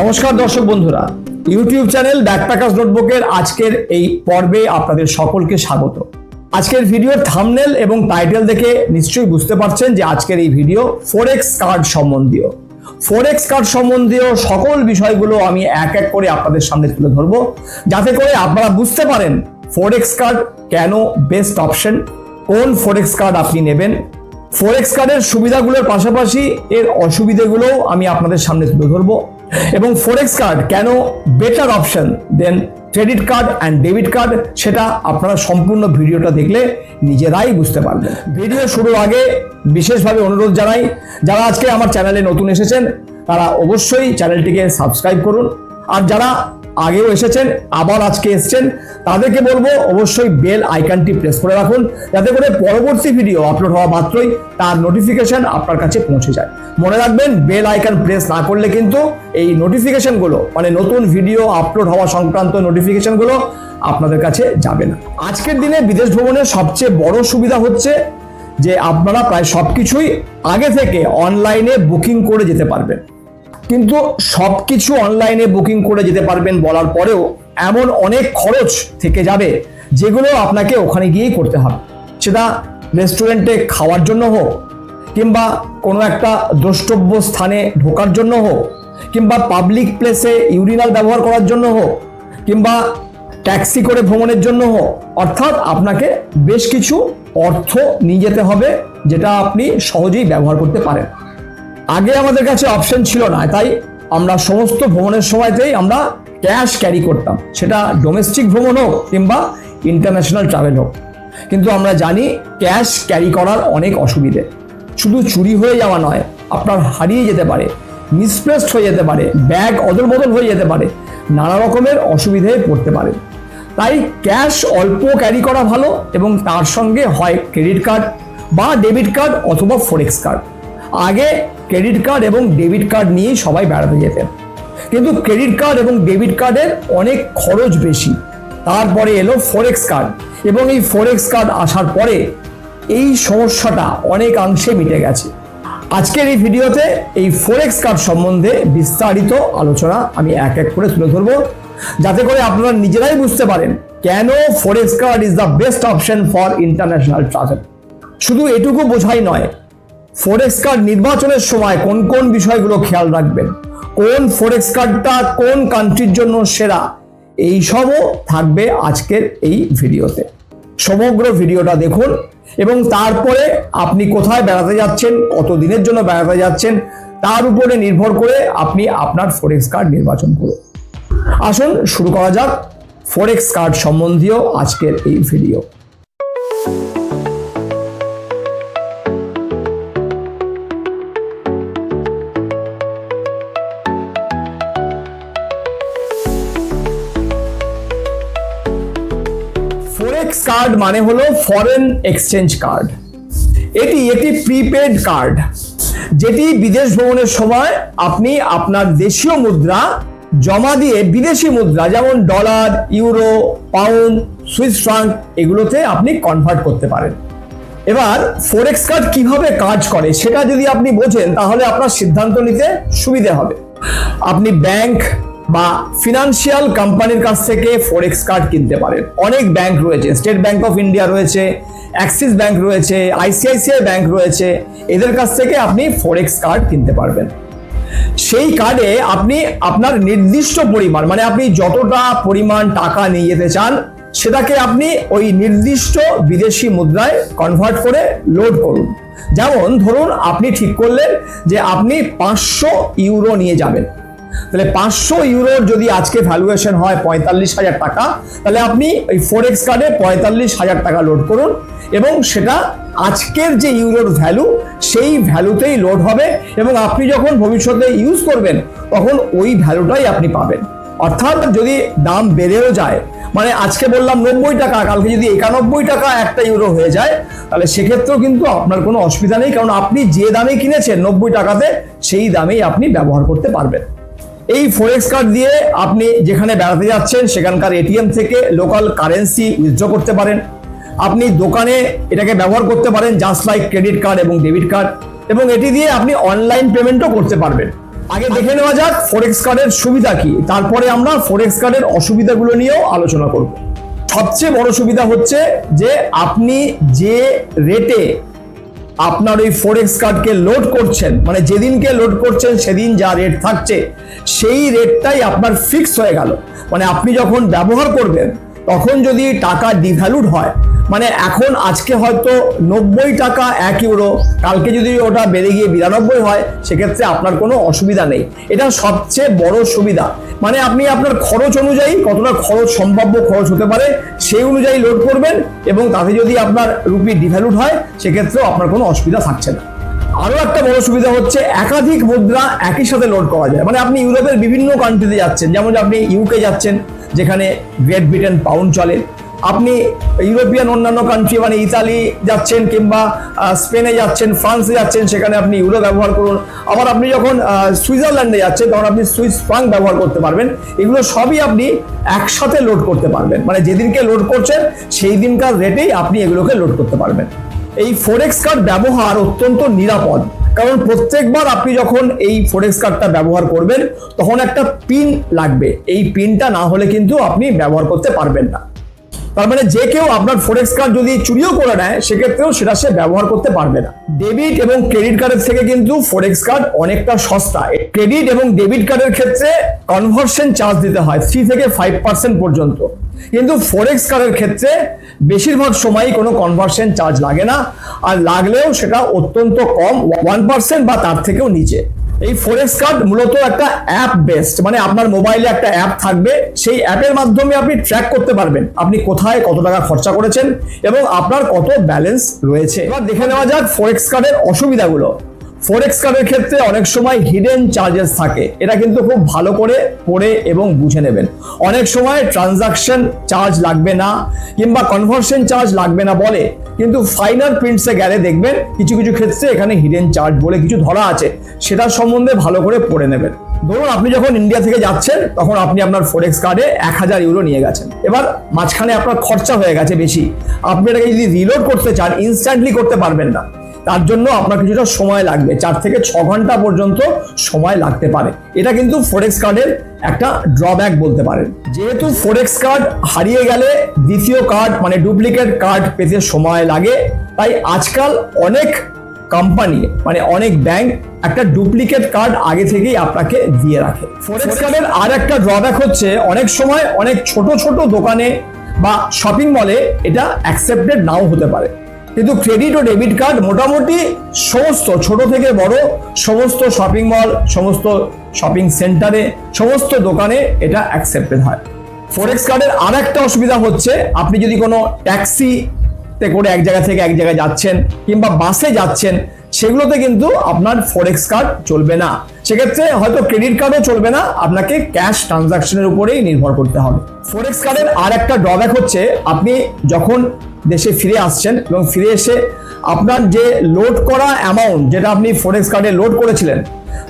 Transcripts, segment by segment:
নমস্কার দর্শক বন্ধুরা, ইউটিউব চ্যানেল ব্যাকপ্যাকার্স নোটবুকের আজকের এই পর্বে আপনাদের সকলকে স্বাগত। আজকের ভিডিওর থাম্বনেল এবং টাইটেল দেখে নিশ্চয়ই বুঝতে পারছেন যে আজকের এই ভিডিও ফরেক্স কার্ড সম্বন্ধীয়। ফরেক্স কার্ড সম্বন্ধীয় সকল বিষয়গুলো আমি এক এক করে আপনাদের সামনে তুলে ধরবো, যাতে করে আপনারা বুঝতে পারেন ফরেক্স কার্ড কেন বেস্ট অপশন, কোন ফরেক্স কার্ড আপনি নেবেন। ফরেক্স কার্ডের সুবিধাগুলোর পাশাপাশি এর অসুবিধাগুলোও আমি আপনাদের সামনে তুলে ধরবো, এবং ফরেক্স কার্ড কেন better option then credit card and debit card সেটা আপনারা সম্পূর্ণ ভিডিওটা দেখলে নিজেরাই বুঝতে পারবেন। ভিডিও শুরুর আগে বিশেষভাবে অনুরোধ জানাই, যারা আজকে আমার চ্যানেলে নতুন এসেছেন তারা অবশ্যই চ্যানেলটিকে সাবস্ক্রাইব করুন, আর যারা আগেও এসেছেন আবার আজকে এসেছেন তাদেরকে বলবো অবশ্যই বেল আইকনটি প্রেস করে রাখুন, যাতে করে পরবর্তী ভিডিও আপলোড হওয়া মাত্রই তার নোটিফিকেশন আপনার কাছে পৌঁছে যায়। মনে রাখবেন, বেল আইকন প্রেস না করলে কিন্তু এই নোটিফিকেশনগুলো মানে নতুন ভিডিও আপলোড হওয়া সংক্রান্ত নোটিফিকেশনগুলো আপনাদের কাছে যাবে না। আজকের দিনে বিদেশ ভ্রমণের সবচেয়ে বড় সুবিধা হচ্ছে যে আপনারা প্রায় সবকিছুই আগে থেকে অনলাইনে বুকিং করে যেতে পারবেন। কিন্তু সবকিছু অনলাইনে বুকিং করে যেতে পারবেন বলার পরেও এমন অনেক খরচ থেকে যাবে যেগুলো আপনাকে ওখানে গিয়েই করতে হবে, সেটা রেস্টুরেন্টে খাওয়ার জন্য হোক, কিংবা কোনো একটা দ্রষ্টব্য স্থানে ঢোকার জন্য হোক, কিংবা পাবলিক প্লেসে ইউরিনাল ব্যবহার করার জন্য হোক, কিংবা ট্যাক্সি করে ভ্রমণের জন্য হোক। অর্থাৎ আপনাকে বেশ কিছু অর্থ নিয়ে যেতে হবে যেটা আপনি সহজেই ব্যবহার করতে পারেন। আগে আমাদের কাছে অপশন ছিল না, তাই আমরা সমস্ত ভ্রমণের সময়তেই আমরা ক্যাশ ক্যারি করতাম, সেটা ডোমেস্টিক ভ্রমণ হোক কিংবা ইন্টারন্যাশনাল ট্রাভেল হোক। কিন্তু আমরা জানি ক্যাশ ক্যারি করার অনেক অসুবিধে, শুধু চুরি হয়ে যাওয়া নয়, আপনার হারিয়ে যেতে পারে, মিসপ্লেসড হয়ে যেতে পারে, ব্যাগ অদল বদল হয়ে যেতে পারে, নানা রকমের অসুবিধায় পড়তে পারে। তাই ক্যাশ অল্প ক্যারি করা ভালো, এবং তার সঙ্গে হয় ক্রেডিট কার্ড বা ডেবিট কার্ড অথবা ফরেক্স কার্ড। আগে ক্রেডিট কার্ড এবং ডেবিট কার্ড নিয়েই সবাই বেড়াতে যেতেন, কিন্তু ক্রেডিট কার্ড এবং ডেবিট কার্ডের অনেক খরচ বেশি। তারপরে এলো ফরেক্স কার্ড, এবং এই ফরেক্স কার্ড আসার পরে এই সমস্যাটা অনেকাংশে মিটে গেছে। আজকের এই ভিডিওতে এই ফরেক্স কার্ড সম্বন্ধে বিস্তারিত আলোচনা আমি এক এক করে তুলে ধরবো, যাতে করে আপনারা নিজেরাই বুঝতে পারেন কেন forex card is the best option for international travel. শুধু এটুকু বোঝাই নয়, ফরেক্স কার্ড নির্বাচনের সময় কোন কোন বিষয়গুলো খেয়াল রাখবেন, কোন ফরেক্স কার্ডটা কোন কান্ট্রির জন্য সেরা, এই সবও থাকবে আজকের এই ভিডিওতে। সমগ্র ভিডিওটা দেখুন, এবং তারপরে আপনি কোথায় বেড়াতে যাচ্ছেন, কত দিনের জন্য বেড়াতে যাচ্ছেন, তার উপরে নির্ভর করে আপনি আপনার ফরেক্স কার্ড নির্বাচন করুন। আসুন শুরু করা যাক ফরেক্স কার্ড সম্বন্ধীয় আজকের এই ভিডিও। ফরেক্স কার্ড মানে হলো ফরেন এক্সচেঞ্জ কার্ড। এটি একটি প্রিপেড কার্ড, যেটি বিদেশ ভ্রমণের সময় আপনি আপনার দেশীয় মুদ্রা জমা দিয়ে বিদেশি মুদ্রা যেমন dollar, euro, pound, Swiss Frank এগুলোতে আপনি কনভার্ট করতে পারেন। এবার ফরেক্স কার্ড কিভাবে কাজ করে সেটা যদি আপনি বোঝেন তাহলে আপনার সিদ্ধান্ত নিতে সুবিধা হবে। আপনি ব্যাংক বা ফিনান্সিয়াল কোম্পানির কাছ থেকে ফরেক্স কার্ড কিনতে পারেন। অনেক ব্যাংক রয়েছে, স্টেট ব্যাংক অফ ইন্ডিয়া রয়েছে, অ্যাক্সিস ব্যাংক রয়েছে, আইসিআইসিআই ব্যাংক রয়েছে, এদের কাছ থেকে আপনি ফরেক্স কার্ড কিনতে পারবেন। সেই কার্ডে আপনি আপনার নির্দিষ্ট পরিমাণ মানে আপনি যতটা পরিমাণ টাকা নিয়ে যেতে চান সেটাকে আপনি ওই নির্দিষ্ট বিদেশি মুদ্রায় কনভার্ট করে লোড করুন। যেমন ধরুন আপনি ঠিক করলেন যে আপনি 500 ইউরো নিয়ে যাবেন, তাহলে 500 ইউরোর যদি আজকে ভ্যালুয়েশন হয় 45,000 টাকা, তাহলে আপনি ওই ফরেক্স কার্ডে 45,000 টাকা লোড করুন, এবং সেটা আজকের যে ইউরোর ভ্যালু সেই ভ্যালুতেই লোড হবে, এবং আপনি যখন ভবিষ্যতে ইউজ করবেন তখন ওই ভ্যালুটাই আপনি পাবেন। অর্থাৎ যদি দাম বেড়েও যায়, মানে আজকে বললাম 90 টাকা, কালকে যদি 91 টাকা একটা ইউরো হয়ে যায়, তাহলে সেক্ষেত্রেও কিন্তু আপনার কোনো অসুবিধা নেই, কারণ আপনি যে দামে কিনেছেন 90 টাকাতে সেই দামেই আপনি ব্যবহার করতে পারবেন। এই ফরেক্স কার্ড দিয়ে আপনি যেখানে বেড়াতে যাচ্ছেন সেখানকার এটিএম থেকে লোকাল কারেন্সি উইথড্র করতে পারেন। আপনি দোকানে এটাকে ব্যবহার করতে পারেন জাস্ট লাইক ক্রেডিট কার্ড এবং ডেবিট কার্ড, এবং এটি দিয়ে আপনি অনলাইন পেমেন্টও করতে পারবেন। আগে দেখে নেওয়া যাক ফরেক্স কার্ডের সুবিধা কি, তারপরে আমরা ফরেক্স কার্ডের অসুবিধাগুলো নিয়েও আলোচনা করব। সবচেয়ে বড় সুবিধা হচ্ছে যে আপনি যে রেটে আপনার ওই ফরেক্স কার্ডকে লোড করছেন, মানে যেদিনকে লোড করছেন সেদিন যা রেট থাকছে সেই রেটটাই আপনার ফিক্স হয়ে গেল। মানে আপনি যখন ব্যবহার করবেন তখন যদি টাকা ডিভ্যালুড হয়, মানে এখন আজকে হয়তো 90 টাকা 1 ইউরো, কালকে যদি ওটা বেড়ে গিয়ে 92 হয়, সেক্ষেত্রে আপনার কোনো অসুবিধা নেই। এটা সবচেয়ে বড় সুবিধা। মানে আপনি আপনার খরচ অনুযায়ী কতটা খরচ সম্ভাব্য খরচ হতে পারে সেই অনুযায়ী লোড করবেন, এবং তাতে যদি আপনার রুপি ডিভ্যালুড হয় সেক্ষেত্রেও আপনার কোনো অসুবিধা থাকছে না। আরো একটা বড় সুবিধা হচ্ছে একাধিক মুদ্রা একই সাথে লোড করা যায়। মানে আপনি ইউরোপের বিভিন্ন কান্ট্রিতে যাচ্ছেন, যেমন আপনি ইউকে যাচ্ছেন যেখানে গ্রেট ব্রিটেন পাউন্ড চলে, আপনি ইউরোপিয়ান অন্যান্য কান্ট্রি মানে ইতালি যাচ্ছেন কিংবা স্পেনে যাচ্ছেন, ফ্রান্সে যাচ্ছেন, সেখানে আপনি ইউরো ব্যবহার করুন। আবার আপনি যখন সুইজারল্যান্ডে যাচ্ছেন তখন আপনি সুইস ফ্রাঙ্ক ব্যবহার করতে পারবেন। এগুলো সবই আপনি একসাথে লোড করতে পারবেন, মানে যেদিনকে লোড করছেন সেই দিনকার রেটেই আপনি এগুলোকে লোড করতে পারবেন। এই ফরেক্স কার্ড ব্যবহার অত্যন্ত নিরাপদ, কারণ প্রত্যেকবার আপনি যখন এই ফরেক্স কার্ডটা ব্যবহার করবেন তখন একটা পিন লাগবে। এই পিনটা না হলে কিন্তু আপনি ব্যবহার করতে পারবেন না। তার মানে যে কেউ আপনার ফরেক্স কার্ড যদি চুরিও করে নেয় সেক্ষেত্রেও সেটা সে ব্যবহার করতে পারবে না। ডেবিট এবং ক্রেডিট কার্ডের থেকে কিন্তু ফরেক্স কার্ড অনেকটা সস্তা। ক্রেডিট এবং ডেবিট কার্ডের ক্ষেত্রে কনভার্সন চার্জ দিতে হয় 3 থেকে 5% পর্যন্ত, কিন্তু ফরেক্স কার্ডের ক্ষেত্রে বেশিরভাগ সময়ই কোনো কনভার্সন চার্জ লাগে না, আর লাগলেও সেটা অত্যন্ত কম, 1% বা তার থেকেও নিচে। এই ফরেক্স কার্ড মূলত একটা অ্যাপ বেসড, মানে আপনার মোবাইলে একটা অ্যাপ থাকবে, সেই অ্যাপের মাধ্যমে আপনি ট্র্যাক করতে পারবেন আপনি কোথায় কত টাকা খরচা করেছেন এবং আপনার কত ব্যালেন্স রয়েছে। এবার দেখে নেওয়া যাক ফরেক্স কার্ডের অসুবিধাগুলো। ফরেক্স কার্ডের ক্ষেত্রে অনেক সময় হিডেন চার্জেস থাকে, এটা কিন্তু খুব ভালো করে পড়ে এবং বুঝে নেবেন। অনেক সময় ট্রানজাকশন চার্জ লাগবে না কিংবা কনভার্সন চার্জ লাগবে না বলে, কিন্তু ফাইনাল প্রিন্টসে গেলে দেখবেন কিছু কিছু ক্ষেত্রে এখানে হিডেন চার্জ বলে কিছু ধরা আছে, সেটার সম্বন্ধে ভালো করে পড়ে নেবেন। ধরুন আপনি যখন ইন্ডিয়া থেকে যাচ্ছেন তখন আপনি আপনার ফরেক্স কার্ডে 1000 ইউরো নিয়ে গেছেন, এবার মাঝখানে আপনার খরচা হয়ে গেছে বেশি, আপনি এটাকে যদি রিলোড করতে চান ইনস্ট্যান্টলি করতে পারবেন না, তার জন্য আপনার কিছুটা সময় লাগবে, 4 থেকে 6 ঘন্টা পর্যন্ত সময় লাগতে পারে। এটা কিন্তু ফরেক্স কার্ডের একটা ড্রব্যাক বলতে পারেন। যেহেতু ফরেক্স কার্ড হারিয়ে গেলে দ্বিতীয় কার্ড মানে ডুপ্লিকেট কার্ড পেতে সময় লাগে, তাই আজকাল অনেক কোম্পানি মানে অনেক ব্যাংক একটা ডুপ্লিকেট কার্ড আগে থেকেই আপনাকে দিয়ে রাখে। ফরেক্স কার্ডের আর একটা ড্রব্যাক হচ্ছে অনেক সময় অনেক ছোট ছোট দোকানে বা শপিং মলে এটা অ্যাকসেপ্টেড নাও হতে পারে, কিন্তু ক্রেডিট ও ডেবিট কার্ড মোটামুটি সমস্ত ছোট থেকে বড় সমস্ত শপিং মল, সমস্ত শপিং সেন্টারে, সমস্ত দোকানে এটা অ্যাকসেপ্টেড হয়। ফরেক্স কার্ডের আর একটা অসুবিধা হচ্ছে আপনি যদি কোনো ট্যাক্সিতে করে এক জায়গা থেকে এক জায়গায় যাচ্ছেন কিংবা বাসে যাচ্ছেন, সেগুলোতে কিন্তু আপনার ফরেক্স কার্ড চলবে না, সেক্ষেত্রে হয়তো ক্রেডিট কার্ডও চলবে না, আপনাকে ক্যাশ ট্রানজাকশনের উপরেই নির্ভর করতে হবে। ফরেক্স কার্ডের আর একটা ড্রব্যাক হচ্ছে আপনি যখন দেশে ফিরে আসছেন এবং ফিরে এসে আপনার যে লোড করা অ্যামাউন্ট যেটা আপনি ফরেক্স কার্ডে লোড করেছিলেন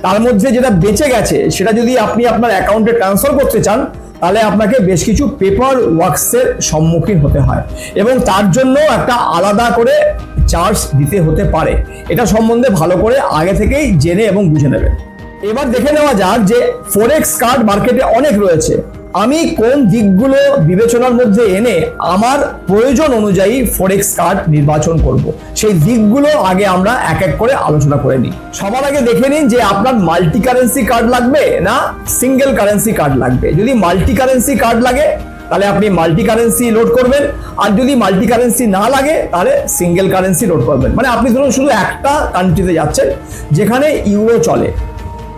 তার মধ্যে যেটা বেঁচে গেছে সেটা যদি আপনি আপনার অ্যাকাউন্টে ট্রান্সফার করতে চান তাহলে আপনাকে বেশ কিছু পেপার ওয়ার্কসের সম্মুখীন হতে হয় এবং তার জন্য একটা আলাদা করে চার্জ দিতে হতে পারে। এটা সম্বন্ধে ভালো করে আগে থেকেই জেনে এবং বুঝে নেবেন। এবার দেখে নেওয়া যাক যে ফরেক্স কার্ড মার্কেটে অনেক রয়েছে, আমি কোন দিকগুলো বিবেচনার মধ্যে এনে আমার প্রয়োজন অনুযায়ী ফরেক্স কার্ড নির্বাচন করব, সেই দিকগুলো আগে আমরা এক এক করে আলোচনা করে নিই। সবার আগে দেখে নিন যে আপনার মাল্টি কারেন্সি কার্ড লাগবে না সিঙ্গেল কারেন্সি কার্ড লাগবে। যদি মাল্টি কারেন্সি কার্ড লাগে তাহলে আপনি মাল্টি কারেন্সি লোড করবেন, আর যদি মাল্টি কারেন্সি না লাগে তাহলে সিঙ্গেল কারেন্সি লোড করবেন। মানে আপনি ধরুন শুধু একটা কান্ট্রিতে যাচ্ছেন যেখানে ইউরো চলে,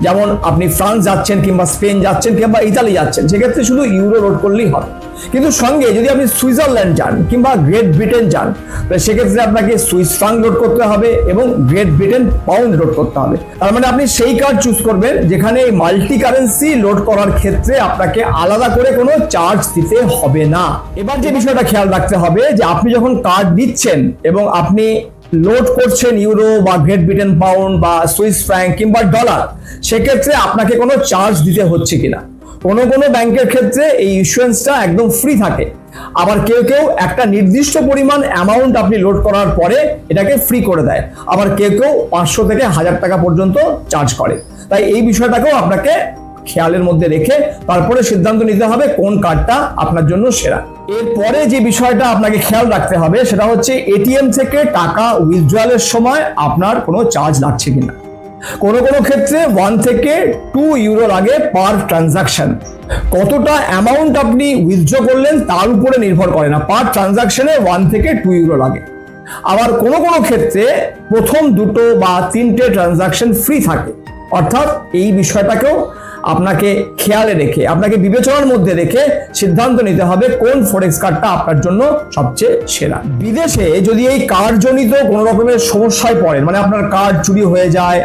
যেমন আপনি ফ্রান্স যাচ্ছেন কিংবা স্পেন যাচ্ছেন কিংবা ইতালি যাচ্ছেন, সেক্ষেত্রে শুধু ইউরো লোড করলেই হবে। কিন্তু সঙ্গে যদি আপনি সুইজারল্যান্ড যান কিংবা গ্রেট ব্রিটেন যান তাহলে সেক্ষেত্রে আপনাকে সুইস ফ্রাঙ্ক লোড করতে হবে এবং গ্রেট ব্রিটেন পাউন্ড লোড করতে হবে। তার মানে আপনি সেই কার্ড চুজ করবেন যেখানে মাল্টি কারেন্সি লোড করার ক্ষেত্রে আপনাকে আলাদা করে কোনো চার্জ দিতে হবে না। এবার যে বিষয়টা খেয়াল রাখতে হবে যে আপনি যখন কার্ড দিচ্ছেন এবং আপনি লোড করছেন ইউরো বা গ্রেট ব্রিটেন পাউন্ড বা সুইস ফ্র্যাঙ্ক কিংবা ডলার, সেক্ষেত্রে আপনাকে কোনো চার্জ দিতে হচ্ছে কিনা। কোনো ব্যাংকের ক্ষেত্রে এই ইস্যুয়েন্সটা একদম ফ্রি থাকে, আবার কেউ কেউ একটা নির্দিষ্ট পরিমাণ অ্যামাউন্ট আপনি লোড করার পরে এটাকে ফ্রি করে দেয়, আবার কেউ কেউ 500 থেকে 1000 টাকা পর্যন্ত চার্জ করে। তাই এই বিষয়টাকেও আপনাকে খেয়ালের মধ্যে রেখে তারপরে সিদ্ধান্ত নিতে হবে কোন কার্ডটা আপনার জন্য সেরা। এরপরে যে বিষয়টা আপনাকে খেয়াল রাখতে হবে সেটা হচ্ছে এটিএম থেকে টাকা উইথড্রয়ালের সময় আপনার কোনো চার্জ লাগছে কিনা। কোনো কোনো ক্ষেত্রে 1 থেকে 2 ইউরো লাগে পার ট্রানজাকশন। কতটা অ্যামাউন্ট আপনি উইথড্র করলেন তার উপরে নির্ভর করে না, পার ট্রানজাকশনে 1 থেকে 2 ইউরো লাগে। আবার কোনো কোনো ক্ষেত্রে প্রথম 2 বা 3টে ট্রানজাকশন ফ্রি থাকে। অর্থাৎ এই বিষয়টাকেও আপনাকে খেয়ালে রেখে, আপনাকে বিবেচনার মধ্যে রেখে সিদ্ধান্ত নিতে হবে কোন ফরেক্স কার্ডটা আপনার জন্য সবচেয়ে সেরা। বিদেশে যদি এই কার্ডজনিত কোনো রকমের সমস্যায় পড়েন, মানে আপনার কার্ড চুরি হয়ে যায়,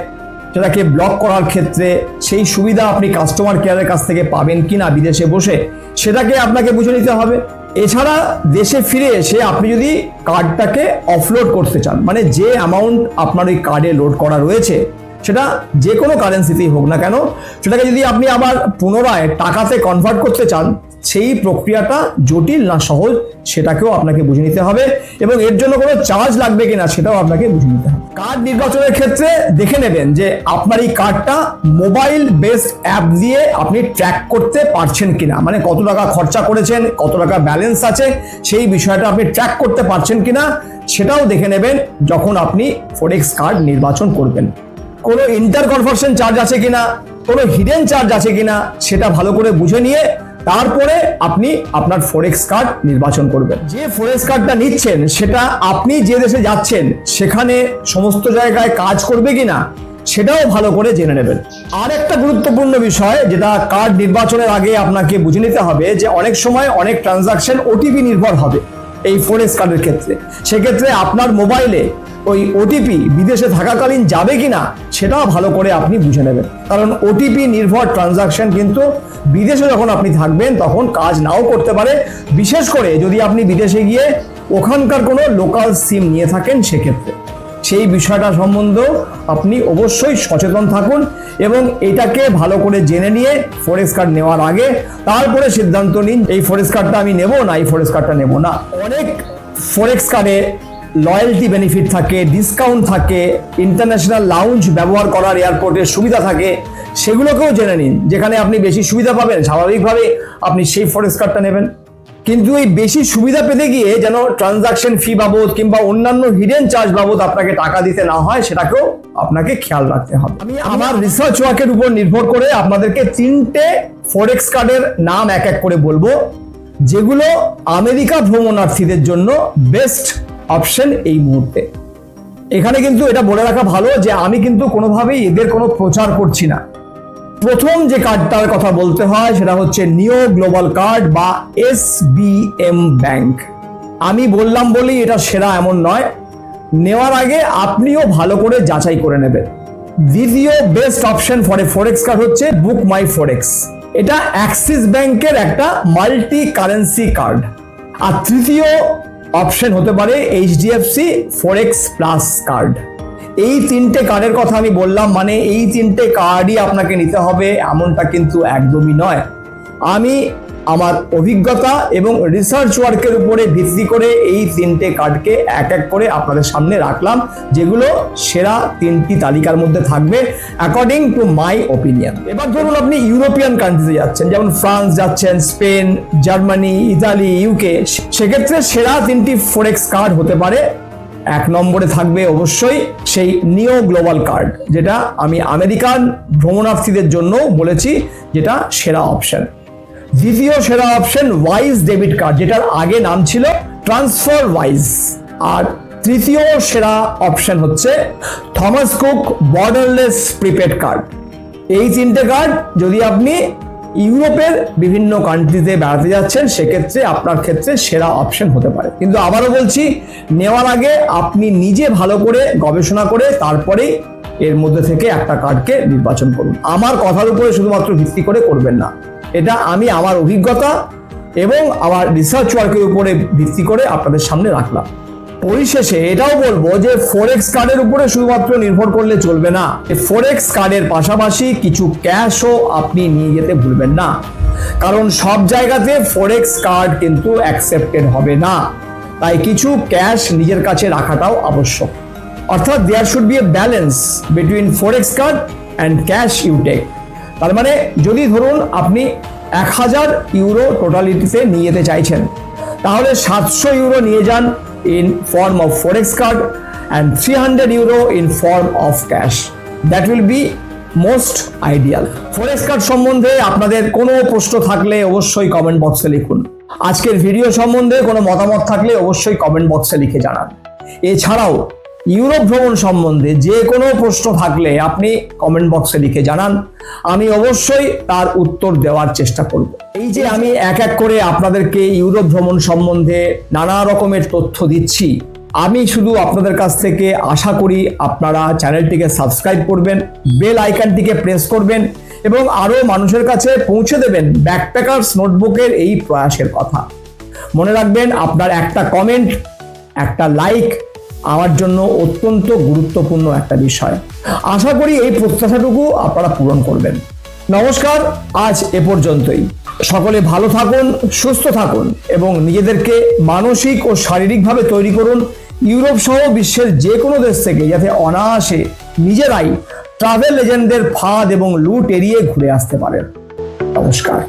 সেটাকে ব্লক করার ক্ষেত্রে সেই সুবিধা আপনি কাস্টমার কেয়ারের কাছ থেকে পাবেন কিনা বিদেশে বসে, সেটাকে আপনাকে বুঝে নিতে হবে। এছাড়া দেশে ফিরে এসে আপনি যদি কার্ডটাকে অফলোড করতে চান, মানে যে অ্যামাউন্ট আপনার ওই কার্ডে লোড করা রয়েছে সেটা যে কোনো কারেন্সিতেই হোক না কেন, সেটাকে যদি আপনি আবার পুনরায় টাকাতে কনভার্ট করতে চান, সেই প্রক্রিয়াটা জটিল না সহজ সেটাকেও আপনাকে বুঝে নিতে হবে, এবং এর জন্য কোনো চার্জ লাগবে কিনা সেটাও আপনাকে বুঝে নিতে হবে। কার্ড নির্বাচনের ক্ষেত্রে দেখে নেবেন যে আপনার এই কার্ডটা মোবাইল বেসড অ্যাপ দিয়ে আপনি ট্র্যাক করতে পারছেন কিনা, মানে কত টাকা খরচা করেছেন, কত টাকা ব্যালেন্স আছে, সেই বিষয়টা আপনি ট্র্যাক করতে পারছেন কিনা সেটাও দেখে নেবেন যখন আপনি ফরেক্স কার্ড নির্বাচন করবেন। কোনো ইন্টার কনভার্সন চার্জ আছে কিনা, কোনো হিডেন চার্জ আছে কিনা সেটা ভালো করে বুঝে নিয়ে তারপরে আপনি আপনার ফরেক্স কার্ড নির্বাচন করবেন। যে ফরেক্স কার্ডটা নিচ্ছেন সেটা আপনি যে দেশে যাচ্ছেন সেখানে সমস্ত জায়গায় কাজ করবে কিনা সেটাও ভালো করে জেনে নেবেন। আর একটা গুরুত্বপূর্ণ বিষয় যেটা কার্ড নির্বাচনের আগে আপনাকে বুঝে নিতে হবে, যে অনেক সময় অনেক ট্রানজাকশন ওটিপি নির্ভর হবে এই ফরেক্স কার্ডের ক্ষেত্রে। সেক্ষেত্রে আপনার মোবাইলে ওই ওটিপি বিদেশে থাকাকালীন যাবে কিনা সেটাও ভালো করে আপনি বুঝে নেবেন, কারণ ওটিপি নির্ভর ট্রানজাকশন কিন্তু বিদেশে যখন আপনি থাকবেন তখন কাজ নাও করতে পারে, বিশেষ করে যদি আপনি বিদেশে গিয়ে ওখানকার কোনো লোকাল সিম নিয়ে থাকেন সেক্ষেত্রে। সেই বিষয়টা সম্বন্ধেও আপনি অবশ্যই সচেতন থাকুন এবং এটাকে ভালো করে জেনে নিয়ে ফরেক্স কার্ড নেওয়ার আগে তারপরে সিদ্ধান্ত নিন এই ফরেক্স কার্ডটা আমি নেব না এই ফরেক্স কার্ডটা নেব না। অনেক ফরেক্স কার্ডে লয়্যালটি বেনিফিট থাকে, ডিসকাউন্ট থাকে, ইন্টারন্যাশনাল লাউঞ্জ ব্যবহার করার এয়ারপোর্টের সুবিধা থাকে, সেগুলোকেও জেনে নিন। যেখানে আপনি বেশি সুবিধা পাবেন স্বাভাবিকভাবে আপনি সেই ফরেক্স কার্ডটা নেবেন। কিন্তু এই বেশি সুবিধা পেতে গিয়ে যেন ট্রানজাকশন ফি বাবদ কিংবা অন্যান্য হিডেন চার্জ বাবদ আপনাকে টাকা দিতে না হয় সেটাকেও আপনাকে খেয়াল রাখতে হবে। আমি আমার রিসার্চ ওয়ার্কের উপর নির্ভর করে আপনাদেরকে 3টে ফরেক্স কার্ডের নাম এক এক করে বলবো, যেগুলো আমেরিকা ভ্রমণার্থীদের জন্য বেস্ট অপশন এই মুহূর্তে। এখানে কিন্তু এটা বলে রাখা ভালো যে আমি কিন্তু কোনোভাবেই এদের কোনো প্রচার করছি না। প্রথম যে কার্ডটার কথা বলতে হয় সেটা হচ্ছে নিও গ্লোবাল কার্ড বা SBM ব্যাংক। আমি বললাম বলেই এটা সেরা এমন নয়, নেওয়ার আগে আপনিও ভালো করে যাচাই করে নেবেন। দ্বিতীয় best option for a forex card হচ্ছে বুক মাই ফরেক্স। এটা অ্যাক্সিস ব্যাংকের একটা মাল্টি কারেন্সি কার্ড। আর তৃতীয় অপশন হতে পারে HDFC ফরেক্স প্লাস কার্ড। এই 3টে কার্ডের কথা আমি বললাম, মানে এই 3টে কার্ডই আপনাকে নিতে হবে এমনটা কিন্তু একদমই নয়। আমি আমার অভিজ্ঞতা এবং রিসার্চ ওয়ার্কের উপরে ভিত্তি করে এই 3টে কার্ডকে এক এক করে আপনাদের সামনে রাখলাম, যেগুলো সেরা 3টি তালিকার মধ্যে থাকবে অ্যাকর্ডিং টু মাই ওপিনিয়ন। এবার ধরুন আপনি ইউরোপিয়ান কান্ট্রিতে যাচ্ছেন, যেমন ফ্রান্স যাচ্ছেন, স্পেন, জার্মানি, ইতালি, UK, সেক্ষেত্রে সেরা 3টি ফরেক্স কার্ড হতে পারে। 1 নম্বরে থাকবে অবশ্যই সেই নিও গ্লোবাল কার্ড, যেটা আমি আমেরিকান ভ্রমণার্থীদের জন্য বলেছি যেটা সেরা অপশন। দ্বিতীয় সেরা অপশন ওয়াইজ ডেবিট কার্ড, যেটার আগে নাম ছিল ট্রান্সফার ওয়াইজ। আর তৃতীয় সেরা অপশন হচ্ছে Thomas cook borderless prepaid card. এই 3টে কার্ড যদি আপনি ইউরোপের বিভিন্ন কান্ট্রিতে বেড়াতে যাচ্ছেন সেক্ষেত্রে আপনার ক্ষেত্রে সেরা অপশন হতে পারে। কিন্তু আবারও বলছি, নেওয়ার আগে আপনি নিজে ভালো করে গবেষণা করে তারপরেই এর মধ্যে থেকে একটা কার্ডকে নির্বাচন করুন। আমার কথার উপরে শুধুমাত্র ভিত্তি করে করবেন না, এটা আমি আমার অভিজ্ঞতা এবং আমার রিসার্চ ওয়ার্কের উপরে ভিত্তি করে আপনাদের সামনে রাখলাম। পরিশেষে এটাও বলবো যে ফরেক্স কার্ডের উপরে শুধুমাত্র নির্ভর করলে চলবে না, ফরেক্স কার্ডের পাশাপাশি কিছু ক্যাশও আপনি নিয়ে যেতে ভুলবেন না, কারণ সব জায়গাতে ফরেক্স কার্ড কিন্তু অ্যাকসেপ্টেড হবে না, তাই কিছু ক্যাশ নিজের কাছে রাখাটাও আবশ্যক। অর্থাৎ there should be a balance between forex card and cash you take. তার মানে যদি ধরুন আপনি 1000 ইউরো টোটালিটিতে নিয়ে যেতে চাইছেন, তাহলে 700 ইউরো নিয়ে যান in form of forex card and 300 euro in form of cash. That will be most ideal. Forex card সম্বন্ধে আপনাদের কোনো প্রশ্ন থাকলে অবশ্যই কমেন্ট বক্সে লিখুন। আজকের ভিডিও সম্বন্ধে কোনো মতামত থাকলে অবশ্যই কমেন্ট বক্সে লিখে জানান। এছাড়াও ইউরোপ ভ্রমণ সম্বন্ধে যে কোনো প্রশ্ন থাকলে আপনি কমেন্ট বক্সে লিখে জানান, আমি অবশ্যই তার উত্তর দেওয়ার চেষ্টা করব। এই যে আমি এক এক করে আপনাদেরকে ইউরোপ ভ্রমণ সম্বন্ধে নানা রকমের তথ্য দিচ্ছি, আমি শুধু আপনাদের কাছ থেকে আশা করি আপনারা চ্যানেলটিকে সাবস্ক্রাইব করবেন, বেল আইকনটিকে প্রেস করবেন এবং আরও মানুষের কাছে পৌঁছে দেবেন ব্যাকপ্যাকার্স নোটবুকের এই প্রয়াসের কথা। মনে রাখবেন, আপনার একটা কমেন্ট, একটা লাইক আমার জন্য অত্যন্ত গুরুত্বপূর্ণ একটা বিষয়। আশা করি এই প্রত্যাশাটুকু আপনারা পূরণ করবেন। নমস্কার, আজ এ পর্যন্তই। সকলে ভালো থাকুন, সুস্থ থাকুন এবং নিজেদেরকে মানসিক ও শারীরিকভাবে তৈরি করুন ইউরোপ সহ বিশ্বের যে কোনো দেশ থেকে, যাতে অনায়াসে নিজেরাই ট্রাভেল এজেন্টদের ফাঁদ এবং লুট এড়িয়ে ঘুরে আসতে পারেন। নমস্কার।